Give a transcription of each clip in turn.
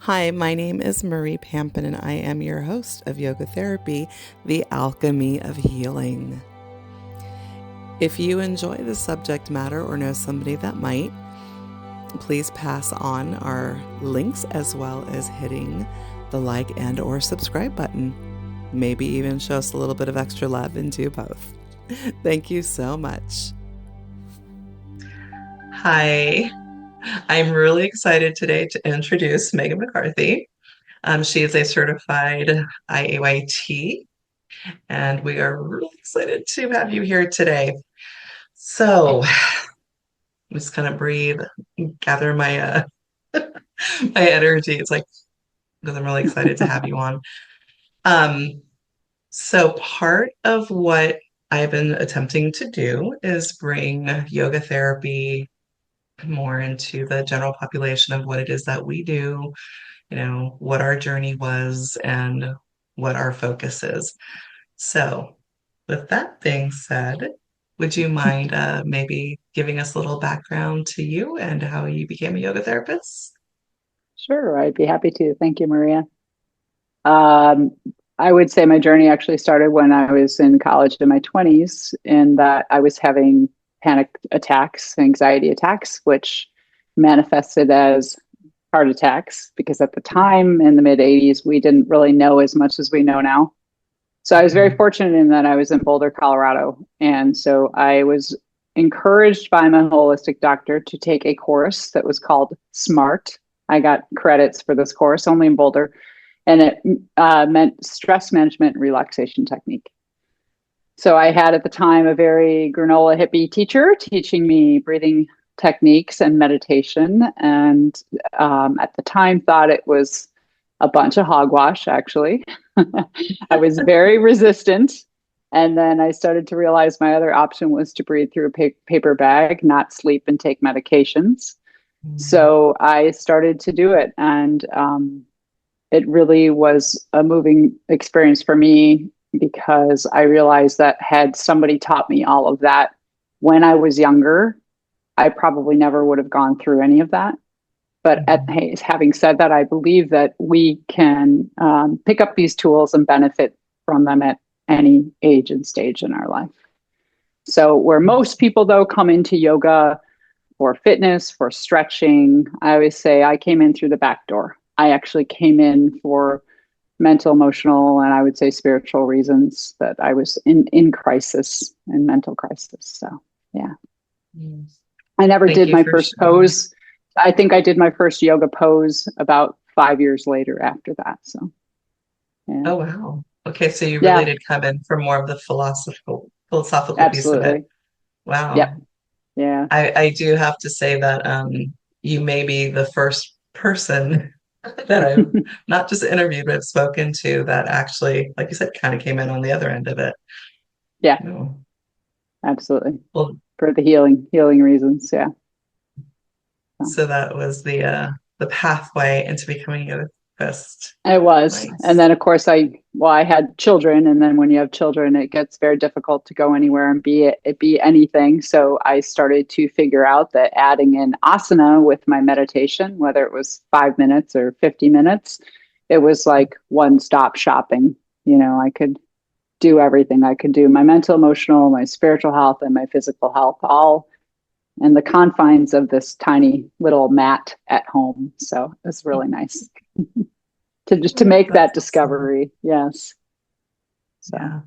Hi, my name is Marie Pampanin, and I am your host of Yoga Therapy, the Alchemy of Healing. If you enjoy the subject matter or know somebody that might, please pass on our links as well as hitting the like and or subscribe button. Maybe even show us a little bit of extra love and do both. Thank you so much. Hi, I'm really excited today to introduce Megan MacCarthy. She is a certified C-IAYT, and we are really excited to have you here today. So, just kind of breathe, gather my my energy. It's like because I'm really excited to have you on. Um, so part of what I've been attempting to do is bring yoga therapy more into the general population of what it is that we do, what our journey was and what our focus is. So, with that being said, would you mind maybe giving us a little background to you and how you became a yoga therapist? Sure, I'd be happy to. Thank you, Maria. Um, I would say my journey actually started when I was in college in my 20s, in that I was having panic attacks, anxiety attacks, which manifested as heart attacks, because at the time in the mid 80s, we didn't really know as much as we know now. So I was very Mhm. fortunate in that I was in Boulder, Colorado. And so I was encouraged by my holistic doctor to take a course that was called SMART. I got credits for this course only in Boulder, and it meant stress management and relaxation technique. So I had at the time a very granola hippie teacher teaching me breathing techniques and meditation, and at the time thought it was a bunch of hogwash, actually. I was very resistant. And then I started to realize my other option was to breathe through a paper bag, not sleep and take medications. Mhm. So I started to do it. And it really was a moving experience for me, because I realized that had somebody taught me all of that when I was younger, I probably never would have gone through any of that. But Mhm. having said that, I believe that we can pick up these tools and benefit from them at any age and stage in our life. So, where most people, though, come into yoga for fitness, for stretching, I always say I came in through the back door. I actually came in for mental, emotional, and I would say spiritual reasons, that I was in crisis, in mental crisis. So, yeah. Yes. I never Thank did you my for first sharing. pose. I think I did my first yoga pose about 5 years later after that. So, yeah. Oh, wow. Okay, so you really Yeah, did come in for more of the philosophical piece of it. absolutely. Yep. Wow. Yeah. I do have to say that you may be the first person that I've not just interviewed, but spoken to that actually, like you said, kind of came in on the other end of it. Yeah, No. absolutely. Well, For the healing reasons. Yeah. So. so that was the pathway into becoming a therapist. It was. And Nice. then, of course, I had children. And then when you have children, it gets very difficult to go anywhere and be anything. So I started to figure out that adding in asana with my meditation, whether it was 5 minutes or 50 minutes, it was like one stop shopping. I could do everything. I could do my mental, emotional, my spiritual health, and my physical health, all in the confines of this tiny little mat at home. So it's really nice to just to Oh, make that's that awesome. discovery. Yes. So Yeah.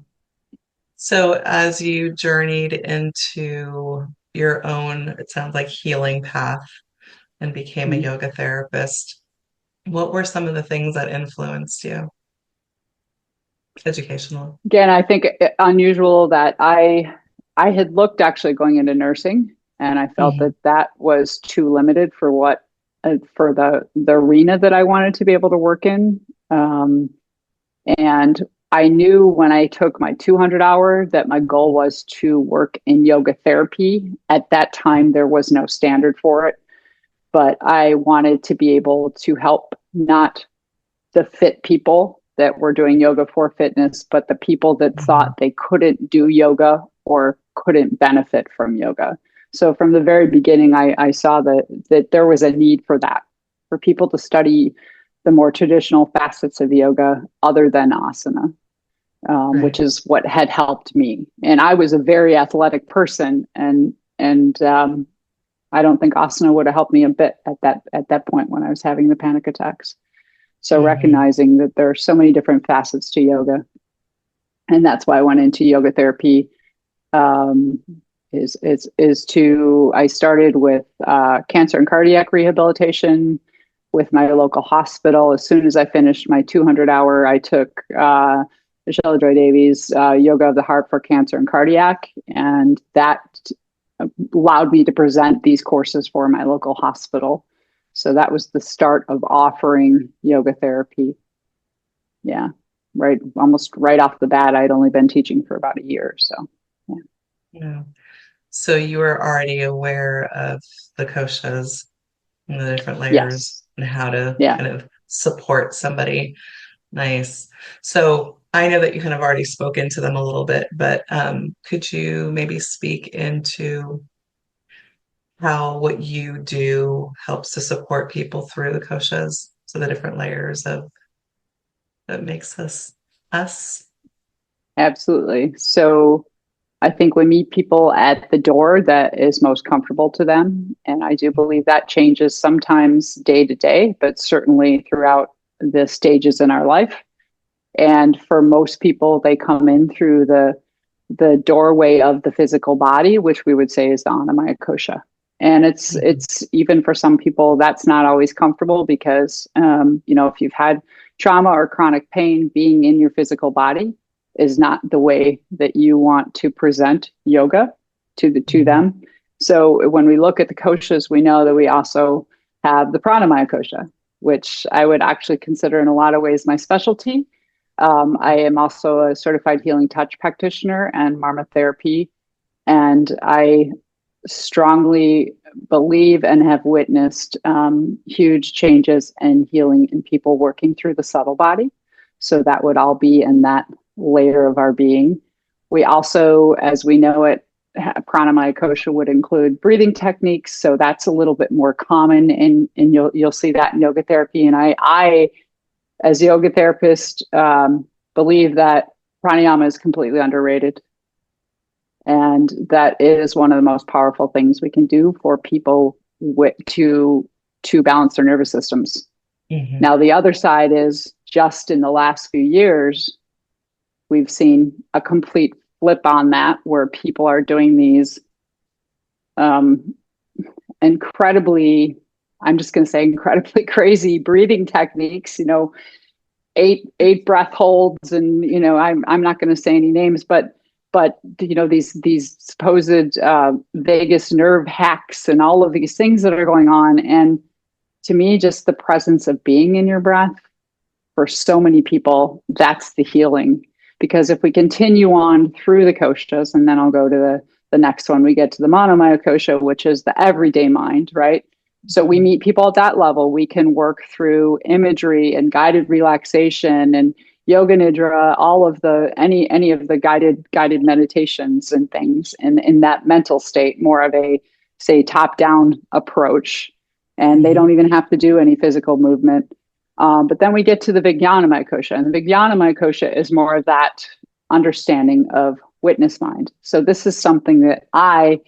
So as you journeyed into your own, it sounds like healing path and became a mm. yoga therapist, what were some of the things that influenced you educational? Again, I think unusual that I had looked actually going into nursing, and I felt Mhm. that that was too limited for what for the arena that I wanted to be able to work in. Um, and I knew when I took my 200 hour that my goal was to work in yoga therapy. At that time, there was no standard for it, but I wanted to be able to help not the fit people that were doing yoga for fitness, but the people that Mhm. thought they couldn't do yoga or couldn't benefit from yoga. So from the very beginning, I saw that there was a need for that, for people to study the more traditional facets of yoga other than asana, which Right. is what had helped me. And I was a very athletic person, and I don't think asana would have helped me a bit at that point when I was having the panic attacks. So Hmm. recognizing that there are so many different facets to yoga, and that's why I went into yoga therapy. Um, is to I started with cancer and cardiac rehabilitation with my local hospital. As soon as I finished my 200-hour, I took Michelle Joy Davies' Yoga of the Heart for Cancer and Cardiac, and that allowed me to present these courses for my local hospital. So that was the start of offering yoga therapy. Yeah, right, almost right off the bat. I'd only been teaching for about a year, so yeah. Yeah. So you were already aware of the koshas and the different layers Yes, and how to yeah. kind of support somebody. Nice. So I know that you kind of already spoke into them a little bit, but could you maybe speak into how what you do helps to support people through the koshas? So the different layers of that makes us us. Absolutely. So I think we meet people at the door that is most comfortable to them. And I do believe that changes sometimes day to day, but certainly throughout the stages in our life. And for most people, they come in through the doorway of the physical body, which we would say is the Annamaya kosha. And Mhm. it's even for some people that's not always comfortable because if you've had trauma or chronic pain, being in your physical body is not the way that you want to present yoga to Mhm. them. So when we look at the koshas, we know that we also have the pranamaya kosha, which I would actually consider in a lot of ways my specialty. I am also a certified healing touch practitioner and Marma Therapy, and I strongly believe and have witnessed huge changes and healing in people working through the subtle body. So that would all be in that layer of our being. We also, as we know it, pranamaya kosha would include breathing techniques. So that's a little bit more common, and you'll see that in yoga therapy. And I as a yoga therapist, believe that pranayama is completely underrated and that it is one of the most powerful things we can do for people to balance their nervous systems. Mhm. Now, the other side is just in the last few years, we've seen a complete flip on that where people are doing these um, incredibly, I'm just going to say incredibly crazy breathing techniques, eight breath holds, and I'm not going to say any names, but these supposed vagus nerve hacks and all of these things that are going on. And to me, just the presence of being in your breath for so many people, that's the healing. Because if we continue on through the koshas, and then I'll go to the next one, we get to the monomaya kosha, which is the everyday mind, right? So we meet people at that level. We can work through imagery and guided relaxation and yoga nidra, all of the any of the guided meditations and things, and in that mental state, more of a say top down approach, and they don't Mhm. even have to do any physical movement. But then we get to the Vijnanamaya kosha, and the Vijnanamaya kosha is more of that understanding of witness mind. So this is something that I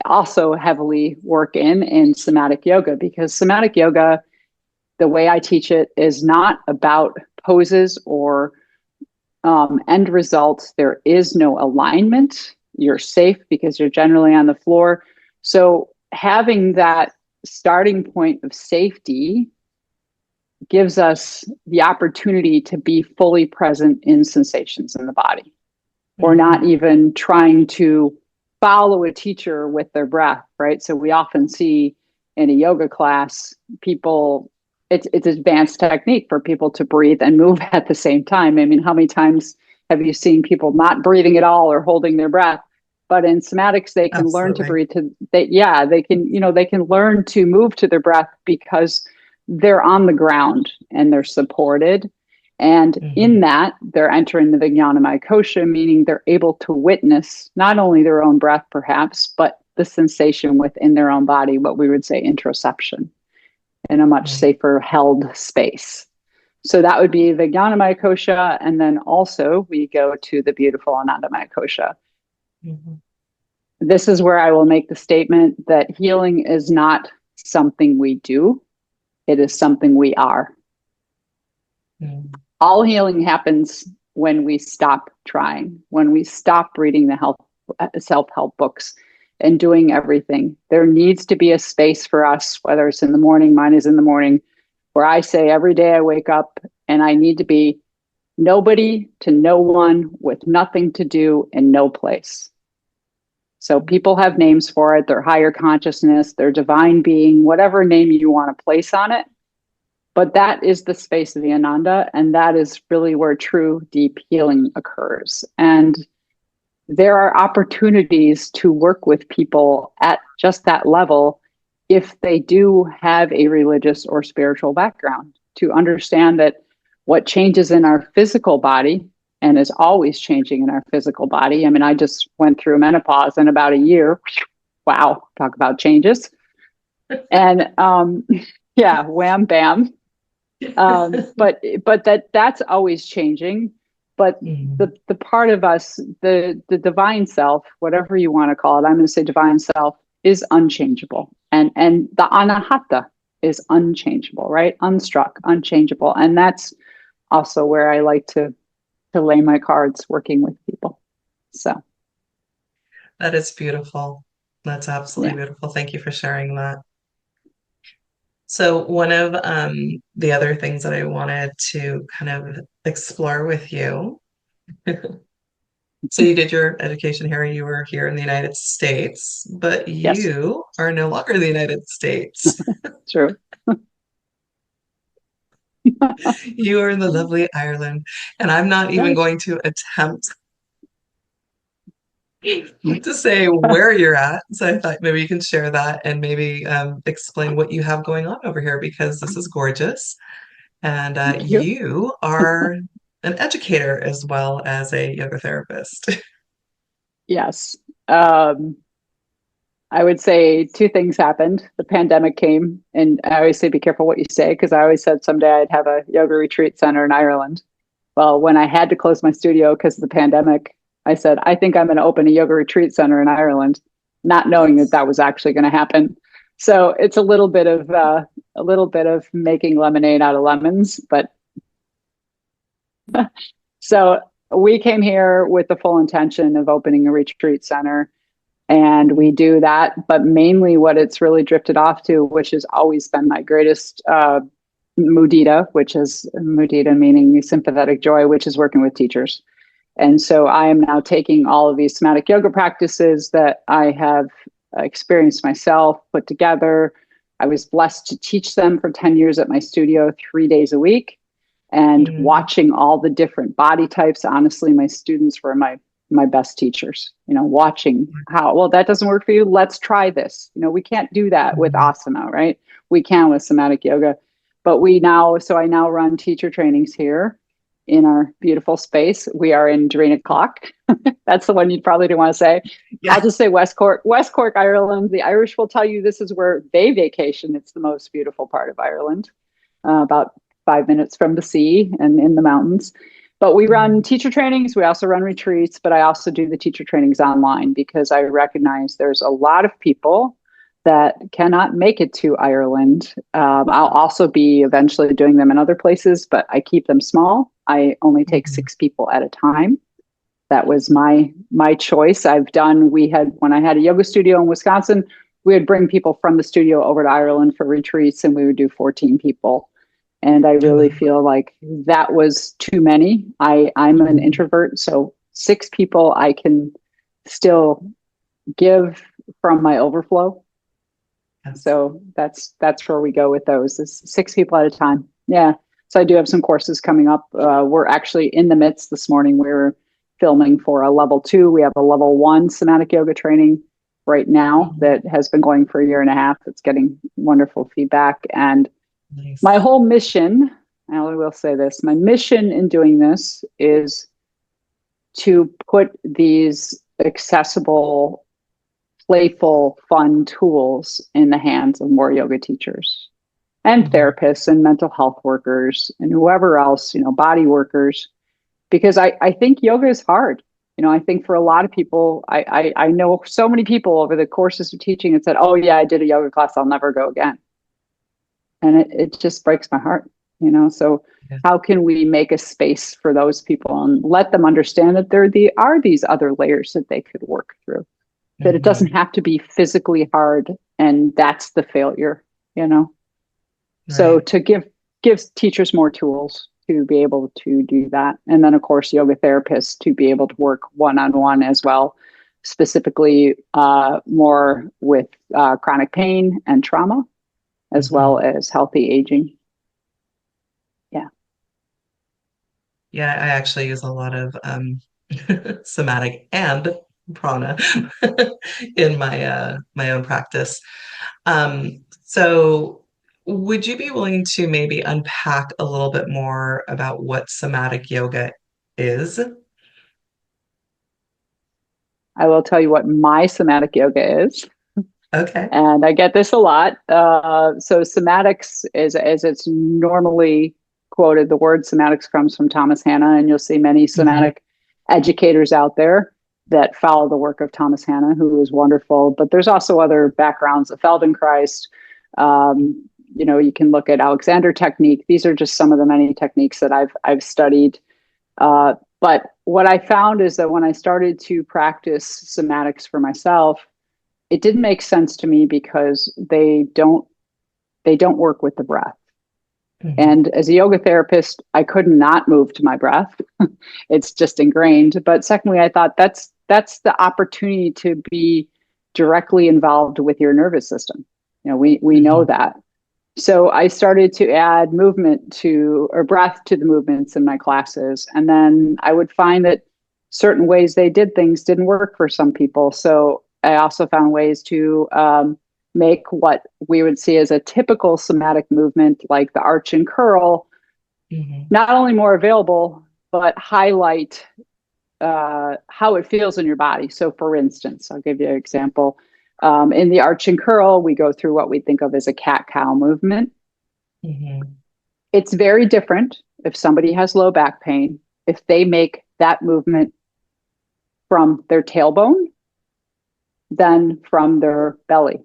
also heavily work in somatic yoga, because somatic yoga, the way I teach it, is not about poses or end results. There is no alignment. You're safe because you're generally on the floor. So having that starting point of safety gives us the opportunity to be fully present in sensations in the body. We're not Mhm. even trying to follow a teacher with their breath, right? So we often see in a yoga class, people, it's advanced technique for people to breathe and move at the same time. I mean, how many times have you seen people not breathing at all or holding their breath? But in somatics, they can learn to Absolutely. breathe to they yeah, they can learn to move to their breath because they're on the ground and they're supported. And in Mhm. that, they're entering the Vijnanamaya kosha, meaning they're able to witness not only their own breath, perhaps, but the sensation within their own body, what we would say interoception. in a much Right. safer held space. So that would be the Jnanamaya Kosha. And then also we go to the beautiful Anandamaya Kosha. Mhm. This is where I will make the statement that healing is not something we do, it is something we are. Mm. All healing happens when we stop trying, when we stop reading the self-help books and doing everything. There needs to be a space for us, whether it's in the morning, mine is in the morning, where I say every day I wake up and I need to be nobody to no one with nothing to do in no place. So people have names for it, their higher consciousness, their divine being, whatever name you want to place on it. But that is the space of the Ananda, and that is really where true deep healing occurs. And there are opportunities to work with people at just that level if they do have a religious or spiritual background, to understand that what changes in our physical body and is always changing in our physical body. I mean, I just went through menopause in about a year. Wow, talk about changes. And yeah, wham bam. But that's always changing. But Mm. the part of us, the divine self, whatever you want to call it, I'm going to say divine self, is unchangeable, and the anahata is unchangeable, right? Unstruck, unchangeable, and that's also where I like to lay my cards working with people. So That is beautiful. That's absolutely yeah, beautiful. Thank you for sharing that. So one of the other things that I wanted to kind of explore with you. So you did your education here, you were here in the United States, but yes, you are no longer in the United States. true. You are in the lovely Ireland, and I'm not even Yes. going to attempt to say where you're at. So I thought maybe you can share that and maybe explain what you have going on over here because this is gorgeous. And Thank you. you are an educator as well as a yoga therapist. Yes. Um, I would say two things happened. The pandemic came, and I always say be careful what you say because I always said someday I'd have a yoga retreat center in Ireland. Well, when I had to close my studio because of the pandemic, I said, I think I'm going to open a yoga retreat center in Ireland, not knowing that that was actually going to happen. So it's a little bit of making lemonade out of lemons. But so we came here with the full intention of opening a retreat center, and we do that. But mainly, what it's really drifted off to, which has always been my greatest mudita, which is mudita meaning sympathetic joy, which is working with teachers. And so I am now taking all of these somatic yoga practices that I have experienced myself, put together. I was blessed to teach them for 10 years at my studio, 3 days a week, and Mm, watching all the different body types. Honestly, my students were my best teachers, watching how, well, that doesn't work for you. Let's try this. We can't do that with mhm. asana, right? We can with somatic yoga. But so I now run teacher trainings here in our beautiful space. We are in Drina Clock. That's the one you probably don't want to say. I'll Yeah. just say West Cork, Ireland. The Irish will tell you this is where they vacation. It's the most beautiful part of Ireland, about 5 minutes from the sea and in the mountains. But we run Mm, teacher trainings. We also run retreats, but I also do the teacher trainings online because I recognize there's a lot of people that cannot make it to Ireland. I'll also be eventually doing them in other places, but I keep them small. I only take mhm. 6 people at a time. That was my choice. We had, when I had a yoga studio in Wisconsin, we would bring people from the studio over to Ireland for retreats, and we would do 14 people. And I Oh, really wow. feel like that was too many. I'm an Mhm. introvert, so 6 people I can still give from my overflow. Yes. So that's where we go with those, is 6 people at a time. Yeah. So I do have some courses coming up. We're actually in the midst this morning. We're filming for a level 2. We have a level 1 somatic yoga training right now Mhm. that has been going for a year and a half. It's getting wonderful feedback. And my Nice. whole mission, I will say this, my mission in doing this is to put these accessible, playful, fun tools in the hands of more yoga teachers. and Mhm. therapists and mental health workers and whoever else, body workers, because I think yoga is hard. I think for a lot of people, I know so many people over the courses of teaching and said, oh yeah, I did a yoga class, I'll never go again. And it just breaks my heart, so Yeah. how can we make a space for those people and let them understand that are these other layers that they could work through, that it doesn't Mhm. have to be physically hard and that's the failure, you know so Right. to gives teachers more tools to be able to do that. And then of course yoga therapists to be able to work one-on-one as well, specifically more with chronic pain and trauma, as well Mhm. as healthy aging. Yeah. Yeah, I actually use a lot of somatic and prana in my own practice. So would you be willing to maybe unpack a little bit more about what somatic yoga is? I will tell you what my somatic yoga is. Okay. And I get this a lot. So somatics is, as it's normally quoted, the word somatics comes from Thomas Hanna, and you'll see many Hmm. somatic educators out there that follow the work of Thomas Hanna, who is wonderful. But there's also other backgrounds, the Feldenkrais. You can look at Alexander technique. These are just some of the many techniques that I've studied. But what I found is that when I started to practice somatics for myself, it didn't make sense to me because they don't work with the breath. Hmm. And as a yoga therapist, I could not move to my breath. It's just ingrained. But secondly, I thought that's the opportunity to be directly involved with your nervous system. We know Hmm. that. So I started to add movement to or breath to the movements in my classes. And then I would find that certain ways they did things didn't work for some people. So I also found ways to make what we would see as a typical somatic movement, like the arch and curl, Hmm. not only more available, but highlight how it feels in your body. So, for instance, I'll give you an example. In the arch and curl, we go through what we think of as a cat cow movement. Hmm. It's very different if somebody has low back pain, if they make that movement from their tailbone than from their belly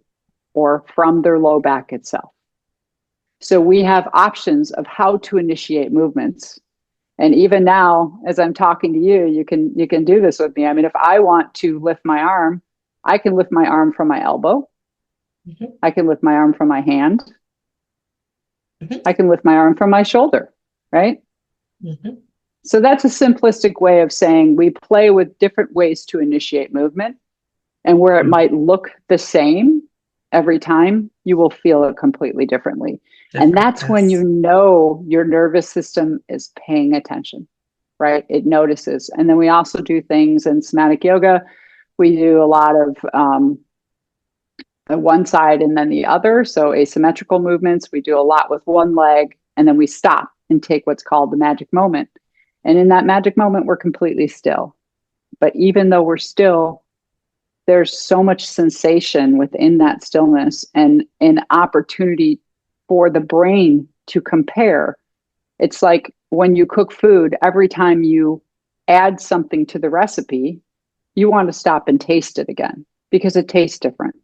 or from their low back itself. So we have options of how to initiate movements. And even now, as I'm talking to you, you can do this with me. I mean, if I want to lift my arm, I can lift my arm from my elbow. Hmm. I can lift my arm from my hand. Hmm. I can lift my arm from my shoulder, right? Hmm. So that's a simplistic way of saying we play with different ways to initiate movement. And where it might look the same every time, you will feel it completely differently. And Different, that's when you yes. know your nervous system is paying attention, right? It notices. And then we also do things in somatic yoga. We do a lot of the one side and then the other. So asymmetrical movements, we do a lot with one leg, and then we stop and take what's called the magic moment. And in that magic moment, we're completely still. But even though we're still, there's so much sensation within that stillness and an opportunity for the brain to compare. It's like when you cook food, every time you add something to the recipe, you want to stop and taste it again because it tastes different.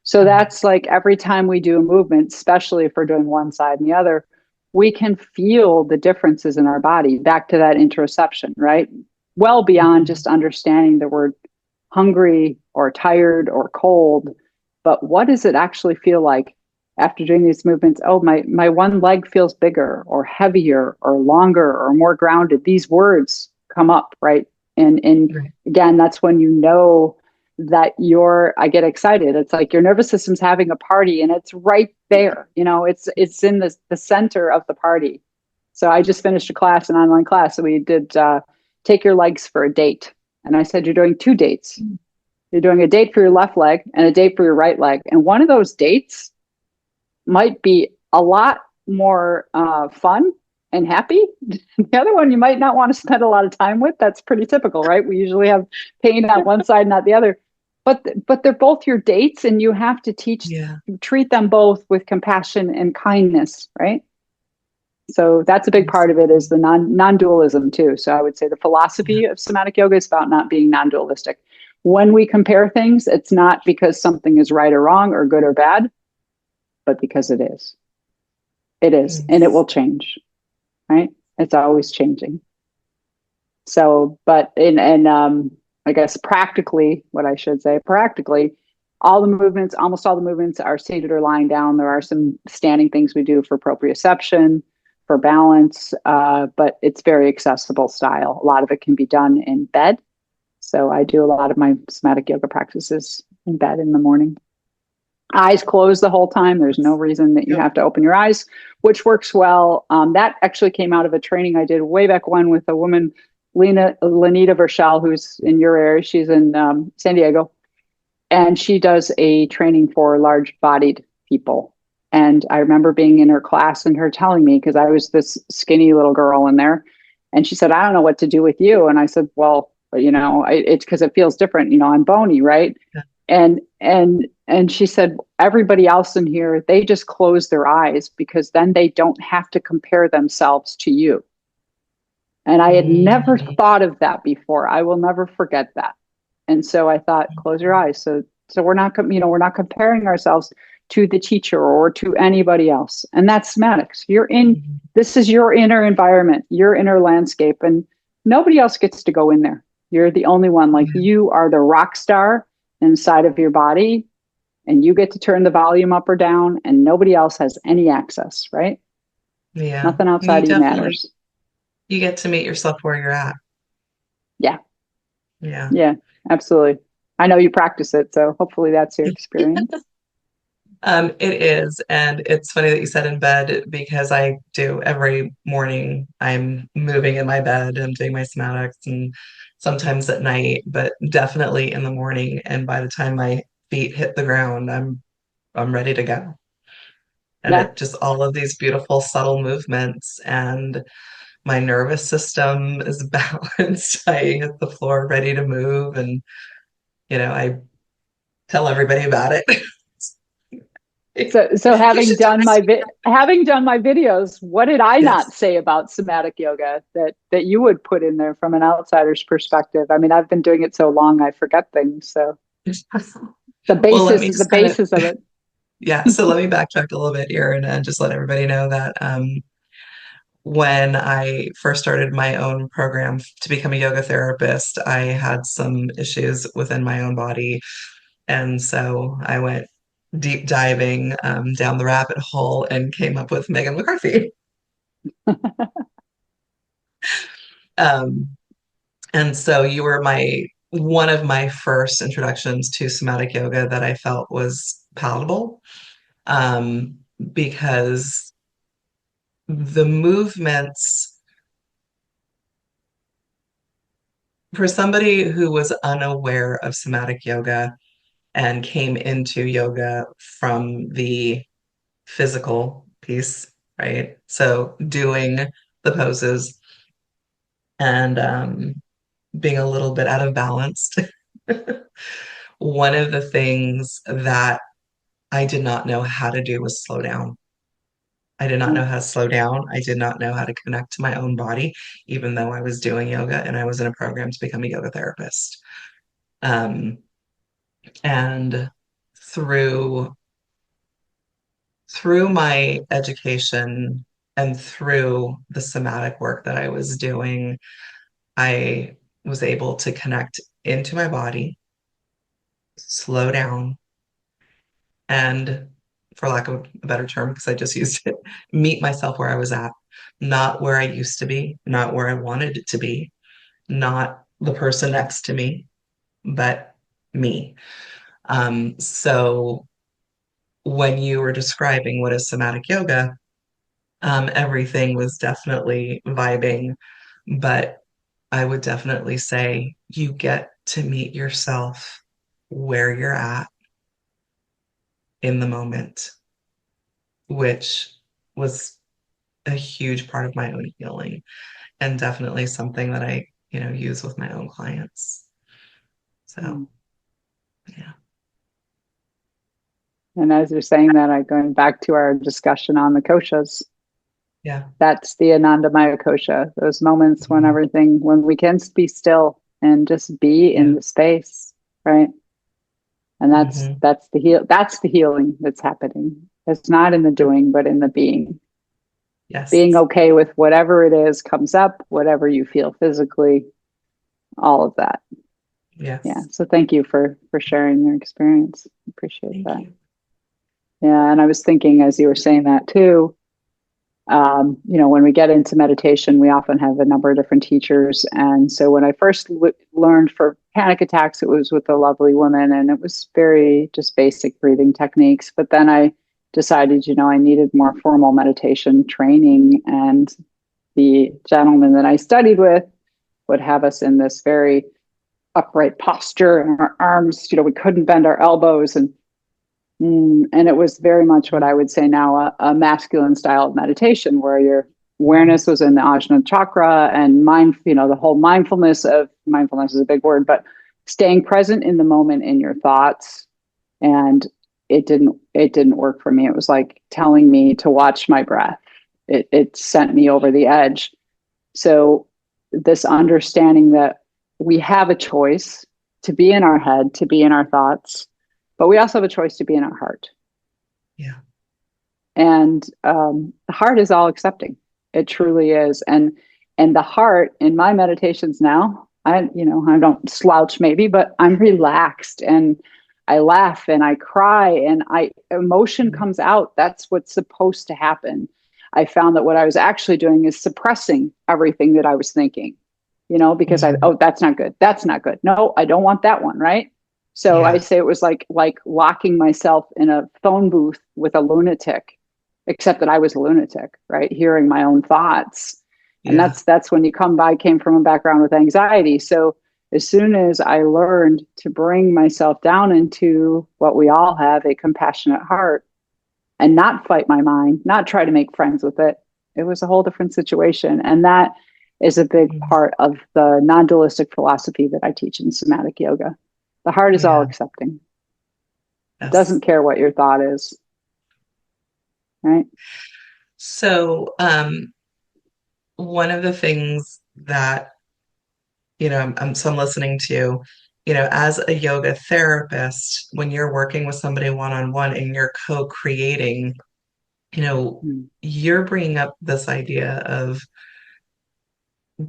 So Right. that's like every time we do a movement, especially if we're doing one side and the other, we can feel the differences in our body, back to that interoception, right? Well beyond Hmm. just understanding the word hungry or tired or cold, but what does it actually feel like after doing these movements? Oh, my one leg feels bigger or heavier or longer or more grounded. These words come up, right? And Right. again, that's when you know that I get excited. It's like your nervous system's having a party and it's right there. It's in the center of the party. So I just finished an online class. So we did take your legs for a date. And I said, you're doing two dates. You're doing a date for your left leg and a date for your right leg. And one of those dates might be a lot more fun and happy. The other one you might not want to spend a lot of time with. That's pretty typical, right? We usually have pain on one side, not the other. but they're both your dates, and you have to Yeah. treat them both with compassion and kindness, right? So that's a big part of it, is Absolutely. the non-dualism too. So I would say the Yeah. philosophy of somatic yoga is about not being non-dualistic. When we compare things, it's not because something is right or wrong or good or bad, but because it is. It is, and it Yes. will change, right? It's always changing. So, but I guess practically, what I should say, practically, all the movements, almost all the movements are seated or lying down. There are some standing things we do for proprioception, for balance, but it's very accessible style. A lot of it can be done in bed. So I do a lot of my somatic yoga practices in bed in the morning. Eyes closed the whole time. There's no reason that you Yep. have to open your eyes, which works well. That actually came out of a training I did way back when with a woman, Lenita Verschal, who's in your area. She's in San Diego, and she does a training for large-bodied people. And I remember being in her class and her telling me, because I was this skinny little girl in there, and she said, "I don't know what to do with you." And I said, "Well, it's because it feels different. I'm bony, right?" Yeah. And she said, "Everybody else in here, they just close their eyes because then they don't have to compare themselves to you." And I had never Mm. thought of that before. I will never forget that. And so I thought, close your eyes. So we're not comparing ourselves to the teacher or to anybody else. And that's somatics. Mhm. This is your inner environment, your inner landscape, and nobody else gets to go in there. You're the only one. Like, Yeah. you are the rock star inside of your body, and you get to turn the volume up or down, and nobody else has any access, right? Yeah. Nothing outside You of you definitely matters. you get to meet yourself where you're at. Yeah. Yeah. Yeah, absolutely. I know you practice it, so hopefully that's your experience. It is, and it's funny that you said in bed because I do every morning. I'm moving in my bed, I'm doing my somatics, and sometimes at night, but definitely in the morning. And by the time my feet hit the ground, I'm ready to go. And Yeah. it just all of these beautiful subtle movements, and my nervous system is balanced. I hit the floor ready to move, and I tell everybody about it. So You having should do done this. having done my videos, what did I not Yes. say about somatic yoga that you would put in there from an outsider's perspective? I mean, I've been doing it so long, I forget things. So Well, let me the just kind of, basis of it. yeah, so let me backtrack a little bit here and just let everybody know that when I first started my own program to become a yoga therapist, I had some issues within my own body. And so I went deep diving down the rabbit hole and came up with Megan McCarthy. Um, and so you were my one of my first introductions to somatic yoga that I felt was palatable, um, because the movements for somebody who was unaware of somatic yoga and came into yoga from the physical piece, right? So doing the poses and being a little bit out of balance. One of the things that I did not know how to do was slow down. I did not know how to slow down. I did not know how to connect to my own body, even though I was doing yoga and I was in a program to become a yoga therapist. Um, and through through my education and through the somatic work that I was doing, I was able to connect into my body, slow down, and for lack of a better term, because I just used it, meet myself where I was at, not where I used to be, not where I wanted it to be, not the person next to me, but me. So when you were describing what is somatic yoga, everything was definitely vibing, but I would definitely say you get to meet yourself where you're at in the moment, which was a huge part of my own healing and definitely something that I use with my own clients. So, Yeah. And as you're saying that, I'm going back to our discussion on the koshas. Yeah. That's the Anandamaya kosha. Those moments when Mhm. everything, when we can be still and just be in Yeah. the space, right? And Hmm. that's the healing that's happening. It's not in the doing, but in the being. Being Yes. okay with whatever it is comes up, whatever you feel physically, all of that. Yeah. Yes. So thank you for sharing your experience. Appreciate Thank that. you. Yeah. And I was thinking as you were saying that too, when we get into meditation, we often have a number of different teachers. And so when I first learned for panic attacks, it was with a lovely woman and it was very just basic breathing techniques. But then I decided, I needed more formal meditation training. And the gentleman that I studied with would have us in this very upright posture and our arms, we couldn't bend our elbows. And it was very much what I would say now a masculine style of meditation where your Mhm. awareness was in the ajna chakra and the whole mindfulness is a big word, but staying present in the moment in your thoughts. And it didn't work for me. It was like telling me to watch my breath. It sent me over the edge. So this understanding that we have a choice to be in our head, to be in our thoughts, but we also have a choice to be in our heart. Yeah. And the heart is all accepting. It truly is. And the heart in my meditations now, I don't slouch maybe, but I'm relaxed and I laugh and I cry and emotion Mhm. comes out. That's what's supposed to happen. I found that what I was actually doing is suppressing everything that I was thinking, because Mhm. oh, that's not good. That's not good. No, I don't want that one. Right. So I Yeah. say it was like locking myself in a phone booth with a lunatic, except that I was a lunatic, right? Hearing my own thoughts. And Yeah. that's when came from a background with anxiety. So as soon as I learned to bring myself down into what we all have, a compassionate heart, and not fight my mind, not try to make friends with it, it was a whole different situation. And that is a big Mhm. part of the non-dualistic philosophy that I teach in somatic yoga. The heart is all Yeah. accepting. It doesn't Yes. care what your thought is, right? So, one of the things that, I'm listening to, as a yoga therapist, when you're working with somebody one-on-one and you're co-creating, you know, Mm-hmm. you're bringing up this idea of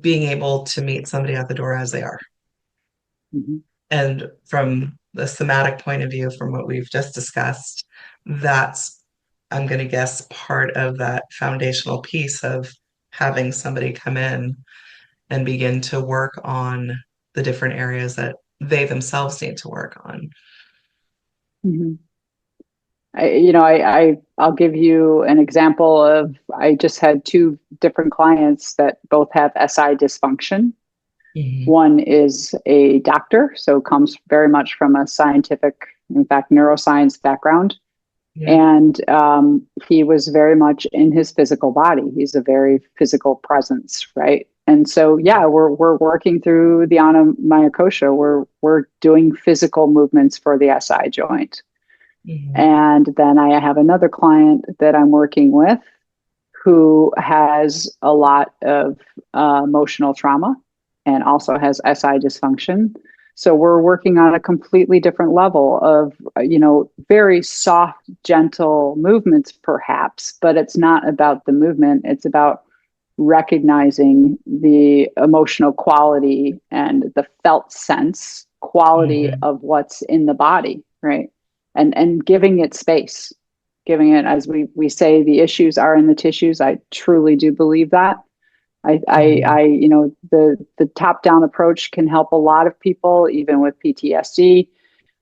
being able to meet somebody at the door as they are. Mm-hmm. And from the somatic point of view, from what we've just discussed, that's, I'm going to guess, part of that foundational piece of having somebody come in and begin to work on the different areas that they themselves need to work on. Mm-hmm. I'll give you an example of I just had two different clients that both have SI dysfunction. Hmm. One is a doctor, so comes very much from a scientific, in fact, neuroscience background. Yeah. And he was very much in his physical body. He's a very physical presence, right? And so, yeah, we're working through the Anamaya kosha. We're doing physical movements for the SI joint. Hmm. And then I have another client that I'm working with who has a lot of emotional trauma and also has SI dysfunction. So we're working on a completely different level of, very soft, gentle movements, perhaps, but it's not about the movement. It's about recognizing the emotional quality and the felt sense quality Hmm. of what's in the body, right? And giving it space, giving it, as we say, the issues are in the tissues. I truly do believe that. Hmm. The top down approach can help a lot of people, even with PTSD.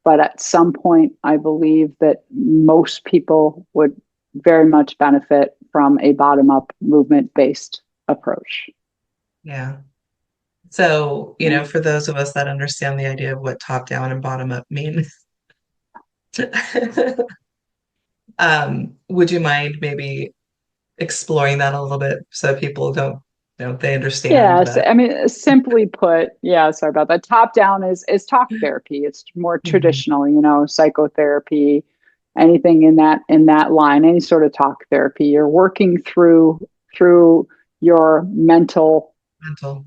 But at some point, I believe that most people would very much benefit from a bottom up movement based approach. Yeah. So, Yeah. for those of us that understand the idea of what top down and bottom up mean, would you mind maybe exploring that a little bit so people don't they understand Yes, that. I mean, simply put, yeah, sorry about that. Top down is talk therapy. It's more Mhm. traditional, psychotherapy, anything in that line, any sort of talk therapy. You're working through your mental, Mental.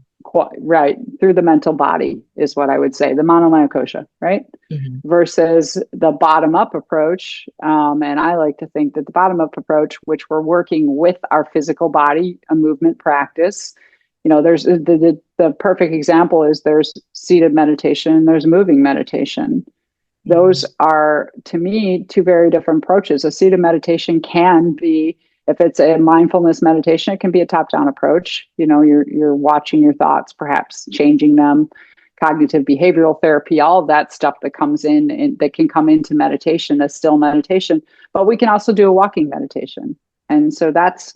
right, through the mental body is what I would say, the monoline kosha, right? Mhm. Versus the bottom up approach. And I like to think that the bottom up approach, which we're working with our physical body, a movement practice, there's the perfect example is there's seated meditation and there's moving meditation. Those Mhm. are, to me, two very different approaches. A seated meditation can be, if it's a mindfulness meditation, it can be a top-down approach. You're watching your thoughts, perhaps changing them. Cognitive behavioral therapy, all of that stuff that comes in and that can come into meditation, a still meditation. But we can also do a walking meditation, and so that's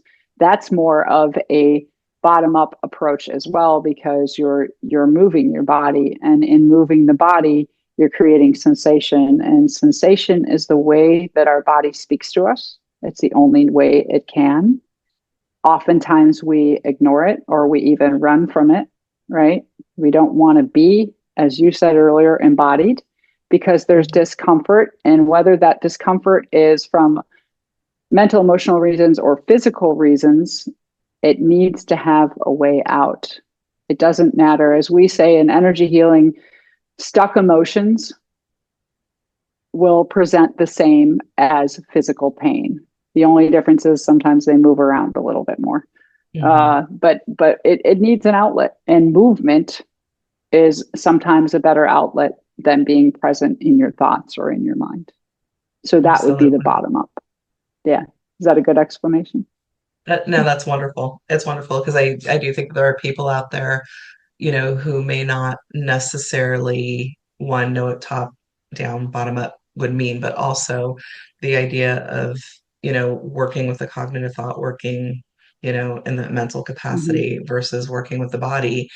more of a bottom-up approach as well, because you're moving your body, and in moving the body you're creating sensation, and sensation is the way that our body speaks to us. It's the only way it can. Oftentimes we ignore it or we even run from it, right? We don't want to be, as you said earlier, embodied, because there's Mhm. discomfort. And whether that discomfort is from mental, emotional reasons or physical reasons, it needs to have a way out. It doesn't matter. As we say in energy healing, stuck emotions will present the same as physical pain. The only difference is sometimes they move around a little bit more. Mhm. But it needs an outlet, and movement is sometimes a better outlet than being present in your thoughts or in your mind. So that would be the Absolutely. bottom up. Yeah. Is that a good explanation? No, that's wonderful. It's wonderful because I do think there are people out there, who may not necessarily one know what top down, bottom up would mean, but also the idea of, working with the cognitive thought, working, in the mental Mm-hmm. capacity versus working with the body.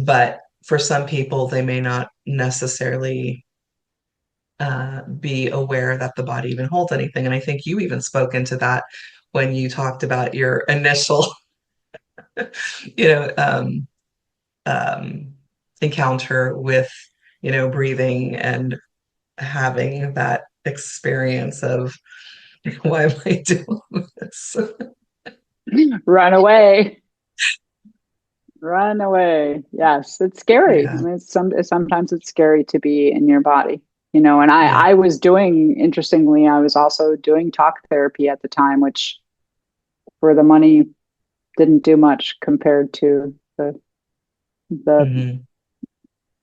But for some people, they may not necessarily be aware that the body even holds anything. And I think you even spoke into that when you talked about your initial, you know, um, um, encounter with, breathing and having that experience of why am I doing this? Run away. Run away. Yes, it's scary. I Yeah, mean, sometimes it's scary to be in your body, And yeah. I was doing, interestingly, I was also doing talk therapy at the time, which for the money didn't do much compared to the Hmm.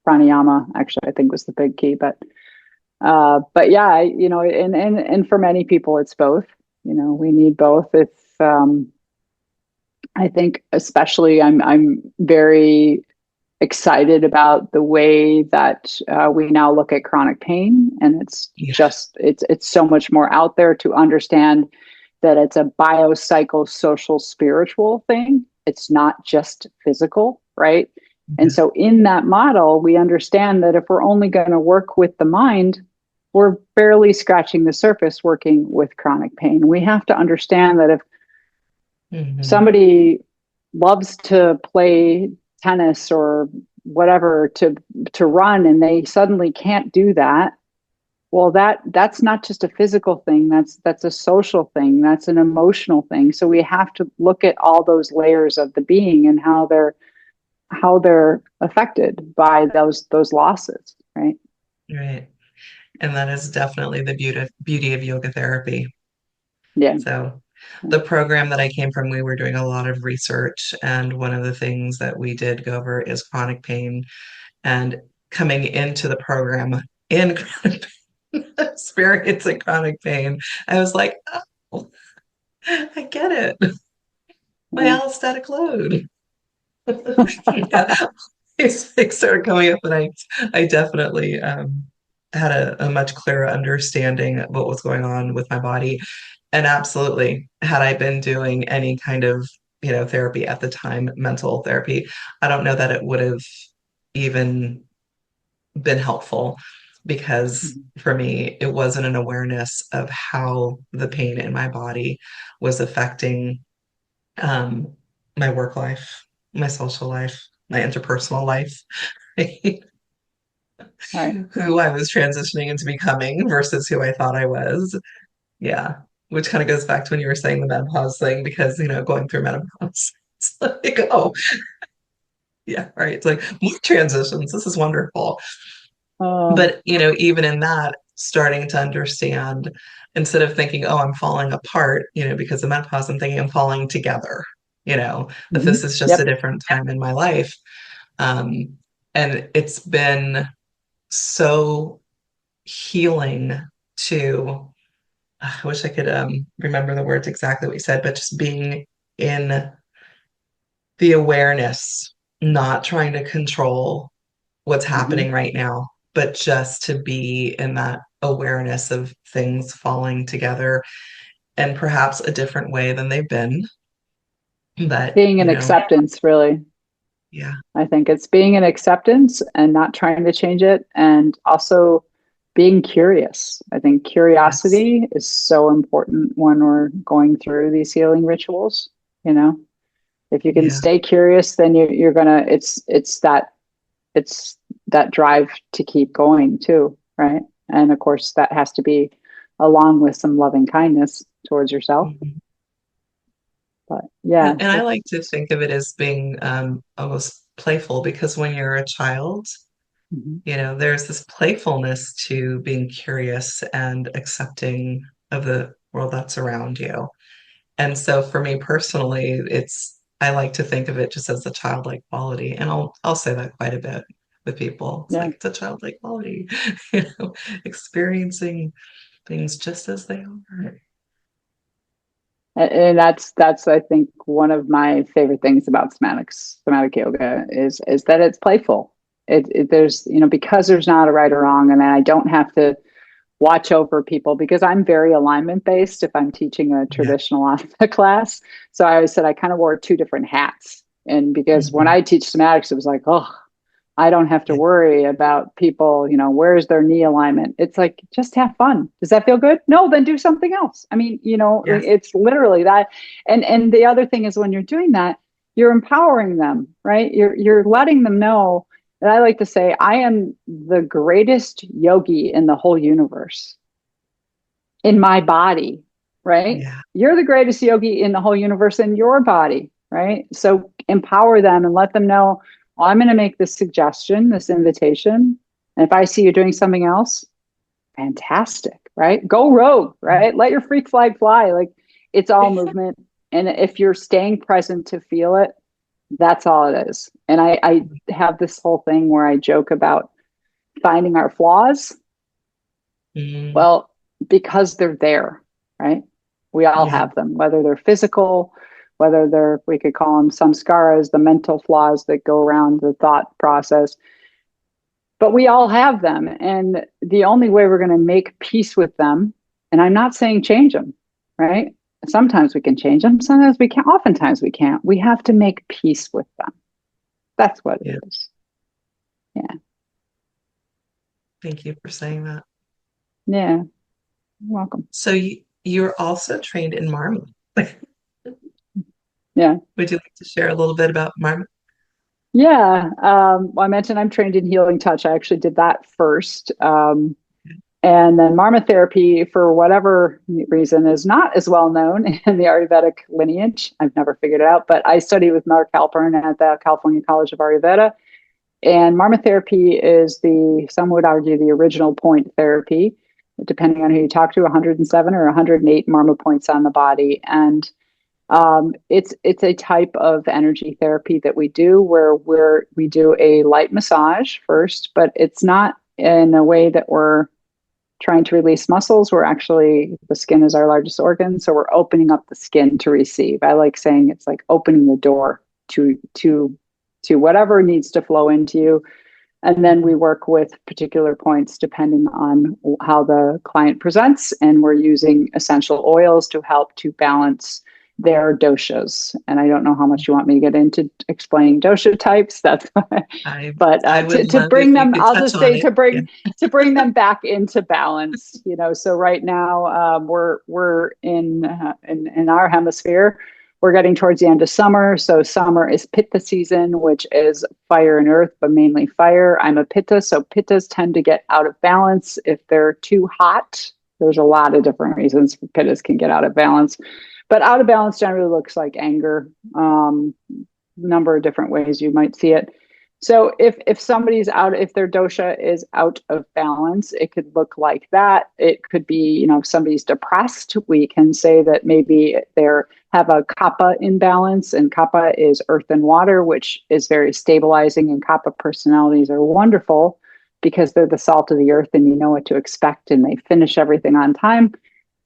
pranayama. Actually, I think was the big key, but yeah, and for many people, it's both. We need both. If I think, especially, I'm very excited about the way that we now look at chronic pain, and Yeah. it's so much more out there to understand that it's a biopsychosocial spiritual thing. It's not just physical, right? And Yeah. so in that model, we understand that if we're only going to work with the mind, we're barely scratching the surface working with chronic pain. We have to understand that if Hmm. somebody loves to play tennis or whatever to run, and they suddenly can't do that, well, that's not just a physical thing, that's a social thing, that's an emotional thing. So we have to look at all those layers of the being and how they're affected by those losses, right? Right. And that is definitely the beauty of yoga therapy. Yeah. So the program that I came from, we were doing a lot of research, and one of the things that we did go over is chronic pain. And coming into the program in chronic pain, experiencing chronic pain, I was like, oh, I get it. My Yeah. allostatic load. Yeah, these things started coming up, and I definitely had a much clearer understanding of what was going on with my body. And absolutely, had I been doing any kind of, therapy at the time, mental therapy, I don't know that it would have even been helpful because Mhm. for me, it wasn't an awareness of how the pain in my body was affecting um, my work life. my social life, my interpersonal life, Right. who I was transitioning into becoming versus who I thought I was. Yeah. Which kind of goes back to when you were saying the menopause thing, because, going through menopause, it's like, oh, yeah, right. It's like more transitions. This is wonderful. Oh, But, even in that, starting to understand instead of thinking, oh, I'm falling apart, because of menopause, I'm thinking I'm falling together, that hmm. this is just a Yep. different time in my life. Um, and it's been so healing to, I wish I could remember the words exactly what you said, but just being in the awareness, not trying to control what's Hmm. happening right now, but just to be in that awareness of things falling together and perhaps a different way than they've been. But, Being an acceptance, really. yeah, I think it's being an acceptance and not trying to change it, and also being curious. I think yes, curiosity is so important when we're going through these healing rituals. You know, if you can yeah, stay curious, then you're gonna. It's that drive to keep going too, right? And of course, that has to be along with some loving kindness towards yourself. mhm. But yeah, And I like it's to think of it as being almost playful because when you're a child, mhm. there's this playfulness to being curious and accepting of the world that's around you. And so for me personally, I like to think of it just as a childlike quality. And I'll say that quite a bit with people. It's Yeah. like it's a childlike quality, experiencing things just as they are. And that's I think one of my favorite things about somatic yoga is that it's playful. There's because there's not a right or wrong, and I don't have to watch over people because I'm very alignment based if I'm teaching a Yeah. traditional asana class. So I always said I kind of wore two different hats. And because when Hmm. I teach somatics, it was like, oh, I don't have to Yeah. worry about people, where's their knee alignment. It's like, just have fun. Does that feel good? No, then do something else. I mean, Yes. it's literally that. And the other thing is when you're doing that, you're empowering them, right? You're letting them know. And I like to say, I am the greatest yogi in the whole universe in my body, right? Yeah. You're the greatest yogi in the whole universe in your body, right? So empower them and let them know, well, I'm going to make this suggestion, this invitation. And if I see you doing something else, fantastic, right? Go rogue, right? Let your freak flag fly. Like it's all movement. And if you're staying present to feel it, that's all it is. And I have this whole thing where I joke about finding our flaws. Mm, Well, because they're there, right? We all yeah. have them, whether they're physical, whether they're, we could call them samskaras, the mental flaws that go around the thought process, but we all have them. And the only way we're going to make peace with them, and I'm not saying change them, right? Sometimes we can change them, sometimes we can't, oftentimes we can't. We have to make peace with them. That's what Yeah. it is. Yeah. Thank you for saying that. Yeah. You're welcome. So you're also trained in Marma. Yeah. Would you like to share a little bit about Marma? Yeah. Well, I mentioned I'm trained in healing touch. I actually did that first. And then Marma Therapy, for whatever reason, is not as well known in the Ayurvedic lineage. I've never figured it out, but I studied with Mark Halpern at the California College of Ayurveda. And Marma Therapy is some would argue, the original point therapy, depending on who you talk to, 107 or 108 Marma points on the body. And it's a type of energy therapy that we do where we do a light massage first, but it's not in a way that we're trying to release muscles. We're actually, the skin is our largest organ, so we're opening up the skin to receive. I like saying it's like opening the door to whatever needs to flow into you. And then we Mhm. work with particular points depending on how the client presents. And we're using essential oils to help to balance their doshas. And I don't know how much you want me to get into explaining dosha types. That's I but I would to love if bring you them, could I'll touch just on say it. Yeah. to bring them back into balance. So right now we're in our hemisphere. we're getting towards the end of summer. So summer is Pitta season, which is fire and earth, but mainly fire. I'm a Pitta. So Pittas tend to get out of balance if they're too hot. There's a lot of different reasons Pittas can get out of balance. But out of balance generally looks like anger. Number of different ways you might see it. So if somebody's out, if their dosha is out of balance, it could look like that. It could be, if somebody's depressed, we can say that maybe they have a kapha imbalance, and kapha is earth and water, which is very stabilizing. And kapha personalities are wonderful because they're the salt of the earth, and you know what to expect, and they finish everything on time.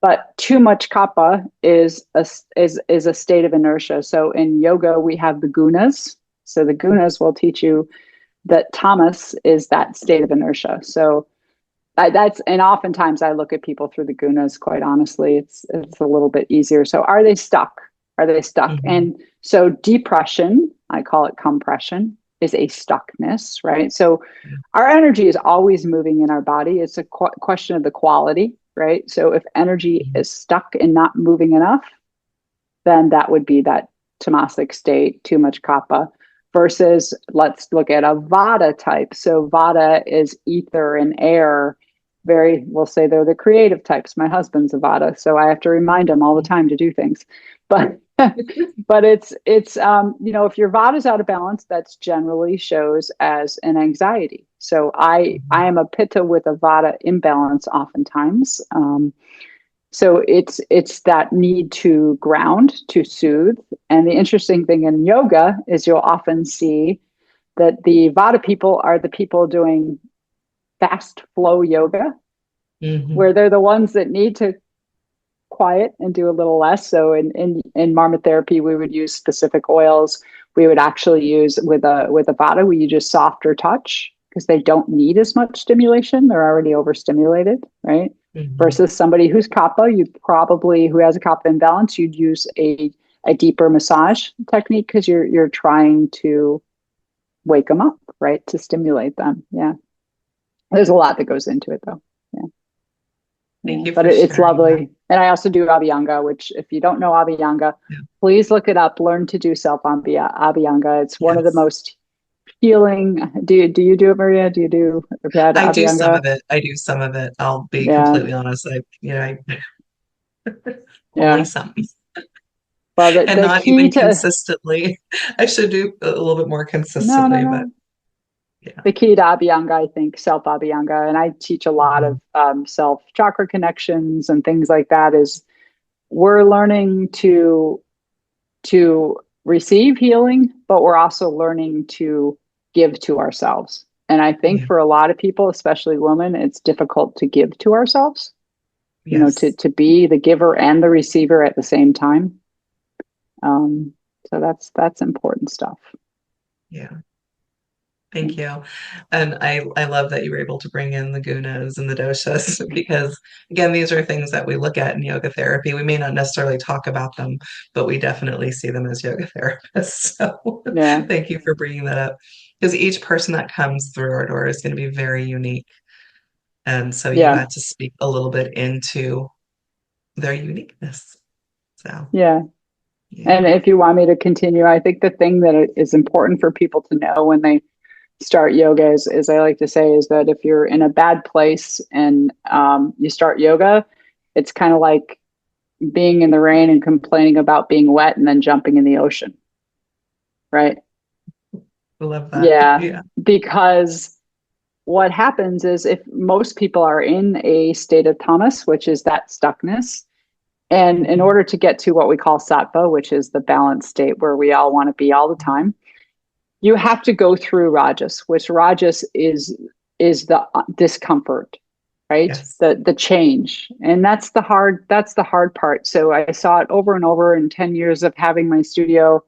But too much kapha is a state of inertia. So in yoga, we have the gunas. So the gunas will teach you that tamas is that state of inertia. So and oftentimes I look at people through the gunas, quite honestly. It's a little bit easier. So are they stuck? Are they stuck? Mm-hmm. And so depression, I call it compression, is a stuckness, right? So our energy is always moving in our body. It's a question of the quality, right? So if energy is stuck and not moving enough, then that would be that tamasic state, too much kapha, versus let's look at a vata type. So vata is ether and air. We'll say they're the creative types. My husband's a vata, so I have to remind him all the time to do things. But but it's if your vata is out of balance, that's generally shows as an anxiety. So I am a pitta with a vata imbalance oftentimes. So it's that need to ground, to soothe. And the interesting thing in yoga is you'll often see that the vata people are the people doing fast flow yoga, where they're the ones that need to quiet and do a little less. So in Marma Therapy, we would use specific oils. We would actually use with a vata, we use just softer touch because they don't need as much stimulation. They're already overstimulated, right? Versus somebody who's kapha, who has a kapha imbalance, you'd use a deeper massage technique because you're trying to wake them up, right? To stimulate them. Yeah. There's a lot that goes into it though. Yeah. Thank you But for it's sharing lovely. that. And I also do Abhyanga, which if you don't know Abhyanga, please look it up. Learn to do Abhyanga. It's one of the Yes. most healing. Do you do it, Maria? Have you had I do some Abhyanga? of it. I do some of it. I'll be Yeah. completely honest. I only Yeah. some, Well, and the not key even to consistently. I should do a little bit more consistently, but no. yeah. The key to Abhyanga, I think, self Abhyanga, and I teach a lot Mhm. of self chakra connections and things like that. Is we're learning to receive healing, but we're also learning to give to ourselves. And I think Yeah. for a lot of people, especially women, it's difficult to give to ourselves. Yes. To be the giver and the receiver at the same time. So that's important stuff. Yeah. Thank you. And I love that you were able to bring in the gunas and the doshas because again, these are things that we look at in yoga therapy. We may not necessarily talk about them, but we definitely see them as yoga therapists. So Yeah, thank you for bringing that up. Because each person that comes through our door is going to be very unique. And so you yeah, got to speak a little bit into their uniqueness. So yeah. yeah. And if you want me to continue, I think the thing that is important for people to know when they start yoga is, as I like to say, is that if you're in a bad place and you start yoga, it's kind of like being in the rain and complaining about being wet and then jumping in the ocean, right? I love that. Yeah, Yeah. because what happens is if most people are in a state of tamas, which is that stuckness, and in Mhm. order to get to what we call sattva, which is the balanced state where we all want to be all the time, you have to go through rajas, which rajas is the discomfort, right? Yes. The change. And that's the hard part. So I saw it over and over in 10 years of having my studio.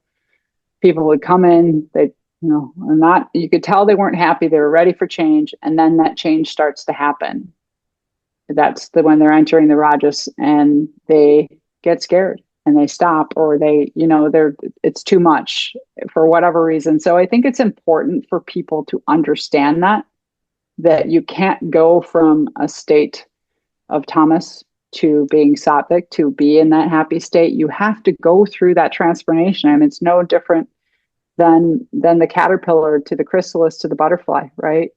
People would come in, they not you could tell they weren't happy, they were ready for change, and then that change starts to happen. That's when they're entering the rajas and they get scared and they stop, or they're it's too much for whatever reason. So I think it's important for people to understand that you can't go from a state of tamas to being sattvic, to be in that happy state, you have to go through that transformation. I mean, it's no different than the caterpillar to the chrysalis to the butterfly, right?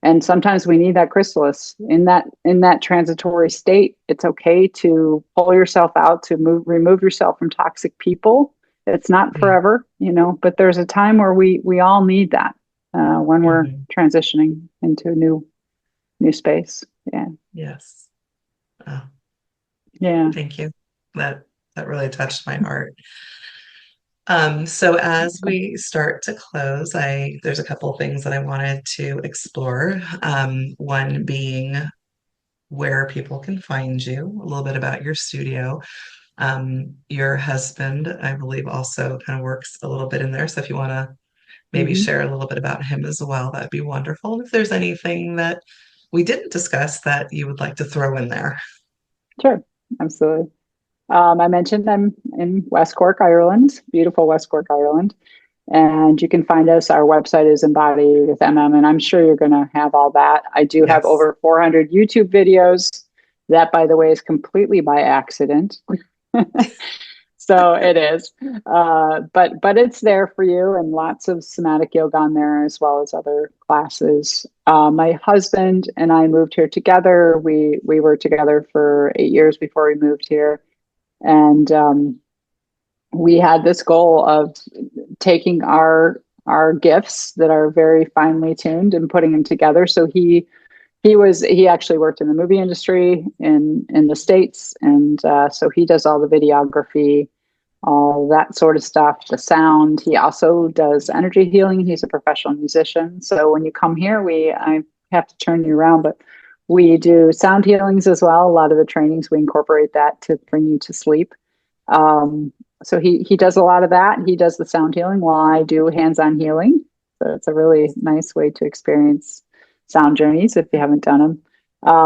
And sometimes we need that chrysalis in that transitory state. It's okay to pull yourself out, to remove yourself from toxic people. It's not Yeah. forever, but there's a time where we all need that when we're Hmm. transitioning into a new space. Yeah. Yes. Oh, Yeah. thank you. That really touched my heart. So as we start to close, there's a couple of things that I wanted to explore. One being where people can find you, a little bit about your studio. Your husband, I believe, also kind of works a little bit in there. So if you want to maybe Hmm. share a little bit about him as well, that'd be wonderful. And if there's anything that we didn't discuss that you would like to throw in there. Sure. Absolutely. I mentioned I'm in West Cork, Ireland, beautiful West Cork, Ireland. And you can find us. Our website is Embodied with and I'm sure you're going to have all that. I do have Yes. over 400 YouTube videos. That, by the way, is completely by accident. So it is, but it's there for you, and lots of somatic yoga on there as well as other classes. My husband and I moved here together. We were together for 8 years before we moved here, and we had this goal of taking our gifts that are very finely tuned and putting them together. So he actually worked in the movie industry in the States, and so he does all the videography, all that sort of stuff, the sound. He also does energy healing. He's a professional musician. So when you come here, I have to turn you around, but we do sound healings as well. A lot of the trainings we incorporate that to bring you to sleep. Um, so he does a lot of that. He does the sound healing while I do hands-on healing. So it's a really nice way to experience sound journeys if you haven't done them.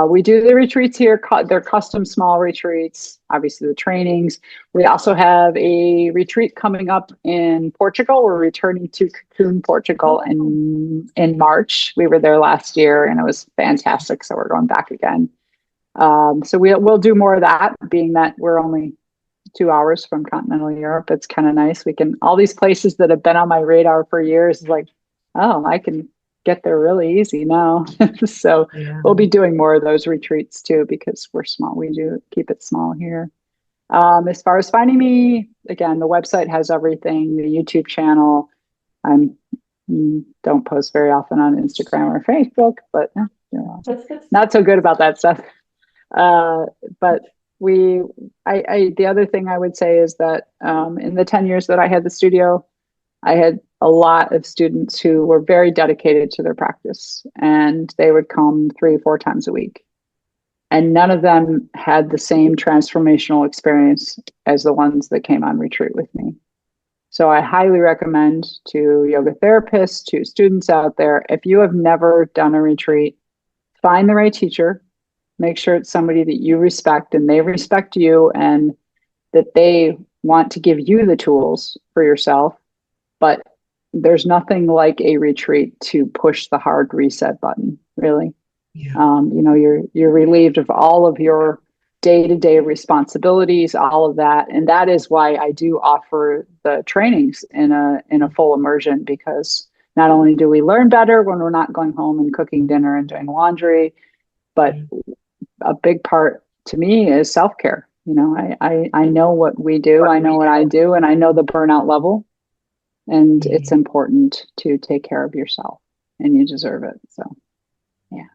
We do the retreats here. They're custom small retreats, obviously the trainings. We also have a retreat coming up in Portugal. We're returning to Cocoon, Portugal in March. We were there last year and it was fantastic. So we're going back again. So we'll do more of that, being that we're only 2 hours from continental Europe. It's kind of nice. All these places that have been on my radar for years, like, oh, I can get there really easy now. So Yeah. we'll be doing more of those retreats too, because we're small. We do keep it small here. As far as finding me, again, the website has everything, the YouTube channel. I don't post very often on Instagram or Facebook, but not so good about that stuff. Uh, but the other thing I would say is that in the 10 years that I had the studio, I had a lot of students who were very dedicated to their practice, and they would come 3 or 4 times a week. And none of them had the same transformational experience as the ones that came on retreat with me. So I highly recommend to yoga therapists, to students out there, if you have never done a retreat, find the right teacher. Make sure it's somebody that you respect and they respect you, and that they want to give you the tools for yourself. But there's nothing like a retreat to push the hard reset button, really. Yeah. You're relieved of all of your day-to-day responsibilities, all of that. And that is why I do offer the trainings in a full immersion, because not only do we learn better when we're not going home and cooking dinner and doing laundry, but a big part to me is self-care. I know what we do, I know what I do, and I know the burnout level. And it's Mhm. important to take care of yourself, and you deserve it. So, yeah.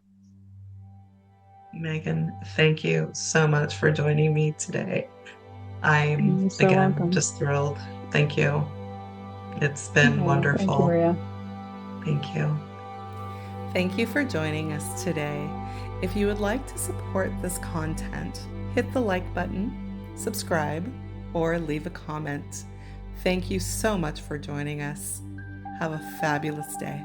Megan, thank you so much for joining me today. I'm, You're so again, welcome. just thrilled. Thank you. It's been Oh, thank you, wonderful. Maria. Thank you. Thank you for joining us today. If you would like to support this content, hit the like button, subscribe, or leave a comment. Thank you so much for joining us. Have a fabulous day.